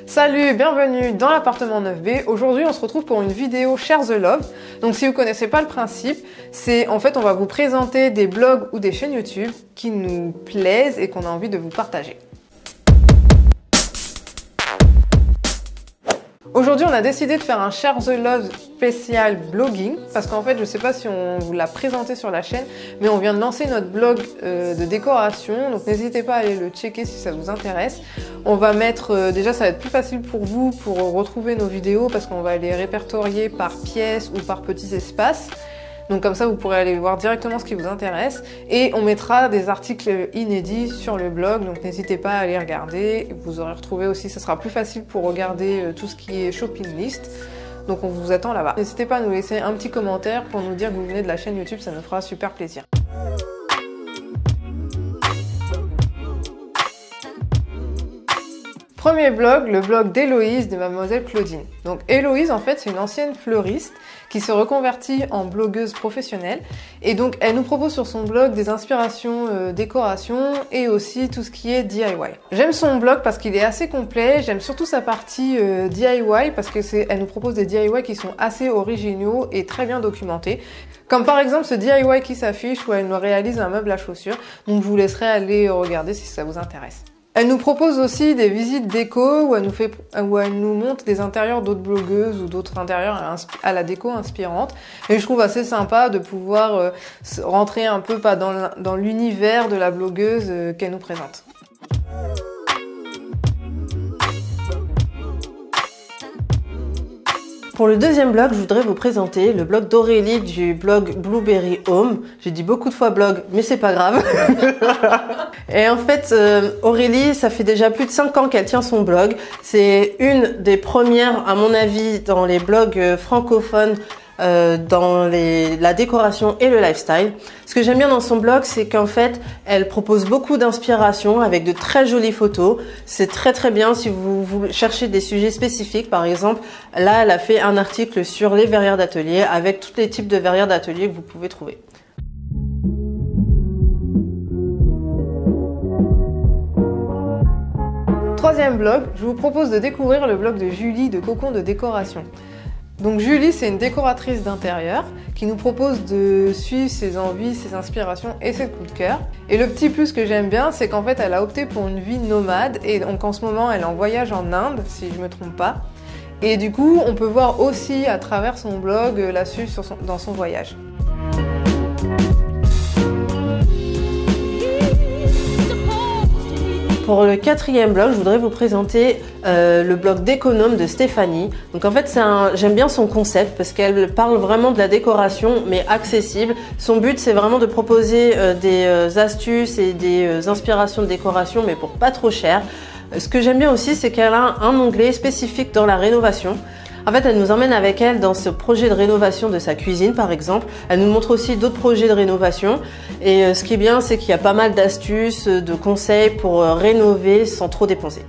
Salut, bienvenue dans l'appartement 9B. Aujourd'hui, on se retrouve pour une vidéo Share the Love. Donc si vous connaissez pas le principe, c'est en fait on va vous présenter des blogs ou des chaînes YouTube qui nous plaisent et qu'on a envie de vous partager. Aujourd'hui, on a décidé de faire un Share the Love spécial blogging parce qu'en fait, je sais pas si on vous l'a présenté sur la chaîne, mais on vient de lancer notre blog de décoration, donc n'hésitez pas à aller le checker si ça vous intéresse. On va mettre, déjà ça va être plus facile pour vous pour retrouver nos vidéos parce qu'on va les répertorier par pièces ou par petits espaces. Donc comme ça, vous pourrez aller voir directement ce qui vous intéresse. Et on mettra des articles inédits sur le blog, donc n'hésitez pas à aller regarder. Vous aurez retrouvé aussi, ça sera plus facile pour regarder tout ce qui est shopping list. Donc on vous attend là-bas. N'hésitez pas à nous laisser un petit commentaire pour nous dire que vous venez de la chaîne YouTube, ça nous fera super plaisir. Premier blog, le blog d'Héloïse de Mademoiselle Claudine. Donc Héloïse, en fait, c'est une ancienne fleuriste qui se reconvertit en blogueuse professionnelle. Et donc, elle nous propose sur son blog des inspirations décoration et aussi tout ce qui est DIY. J'aime son blog parce qu'il est assez complet. J'aime surtout sa partie DIY parce que elle nous propose des DIY qui sont assez originaux et très bien documentés. Comme par exemple ce DIY qui s'affiche où elle nous réalise un meuble à chaussures. Donc, je vous laisserai aller regarder si ça vous intéresse. Elle nous propose aussi des visites déco où elle nous montre des intérieurs d'autres blogueuses ou d'autres intérieurs à la déco inspirante. Et je trouve assez sympa de pouvoir rentrer un peu dans l'univers de la blogueuse qu'elle nous présente. Pour le deuxième blog, je voudrais vous présenter le blog d'Aurélie du blog Blueberry Home. J'ai dit beaucoup de fois blog, mais c'est pas grave. Et en fait, Aurélie, ça fait déjà plus de 5 ans qu'elle tient son blog. C'est une des premières, à mon avis, dans les blogs francophones dans la décoration et le lifestyle. Ce que j'aime bien dans son blog, c'est qu'en fait, elle propose beaucoup d'inspiration avec de très jolies photos. C'est très bien si vous cherchez des sujets spécifiques. Par exemple, là, elle a fait un article sur les verrières d'atelier avec tous les types de verrières d'atelier que vous pouvez trouver. Troisième blog, je vous propose de découvrir le blog de Julie de Cocon de Décoration. Donc Julie, c'est une décoratrice d'intérieur qui nous propose de suivre ses envies, ses inspirations et ses coups de cœur. Et le petit plus que j'aime bien, c'est qu'en fait, elle a opté pour une vie nomade et donc en ce moment, elle est en voyage en Inde, si je me trompe pas. Et du coup, on peut voir aussi à travers son blog la suivre dans son voyage. Pour le quatrième blog, je voudrais vous présenter le blog d'économe de Stéphanie. Donc en fait, j'aime bien son concept parce qu'elle parle vraiment de la décoration, mais accessible. Son but, c'est vraiment de proposer des astuces et des inspirations de décoration, mais pour pas trop cher. Ce que j'aime bien aussi, c'est qu'elle a un onglet spécifique dans la rénovation. En fait, elle nous emmène avec elle dans ce projet de rénovation de sa cuisine, par exemple. Elle nous montre aussi d'autres projets de rénovation. Et ce qui est bien, c'est qu'il y a pas mal d'astuces, de conseils pour rénover sans trop dépenser.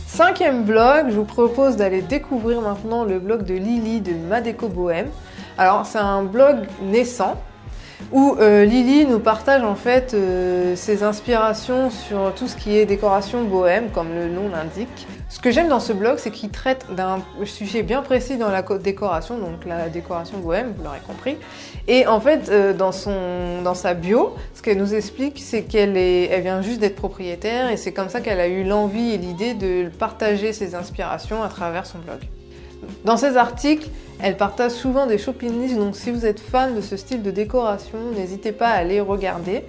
Cinquième blog, je vous propose d'aller découvrir maintenant le blog de Lily de Madeco Bohème. Alors, c'est un blog naissant où Lily nous partage en fait ses inspirations sur tout ce qui est décoration bohème, comme le nom l'indique. Ce que j'aime dans ce blog, c'est qu'il traite d'un sujet bien précis dans la décoration, donc la décoration bohème, vous l'aurez compris. Et en fait, dans sa bio, ce qu'elle nous explique, c'est qu'elle vient juste d'être propriétaire et c'est comme ça qu'elle a eu l'envie et l'idée de partager ses inspirations à travers son blog. Dans ses articles, elle partage souvent des shopping lists, donc si vous êtes fan de ce style de décoration, n'hésitez pas à aller regarder.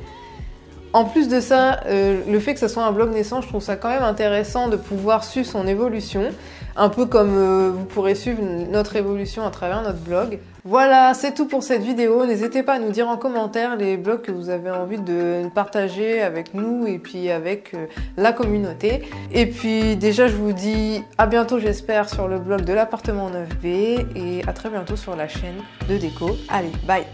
En plus de ça, le fait que ce soit un blog naissant, je trouve ça quand même intéressant de pouvoir suivre son évolution, un peu comme vous pourrez suivre notre évolution à travers notre blog. Voilà, c'est tout pour cette vidéo. N'hésitez pas à nous dire en commentaire les blogs que vous avez envie de partager avec nous et puis avec la communauté. Et puis déjà, je vous dis à bientôt, j'espère, sur le blog de l'appartement 9B et à très bientôt sur la chaîne de déco. Allez, bye!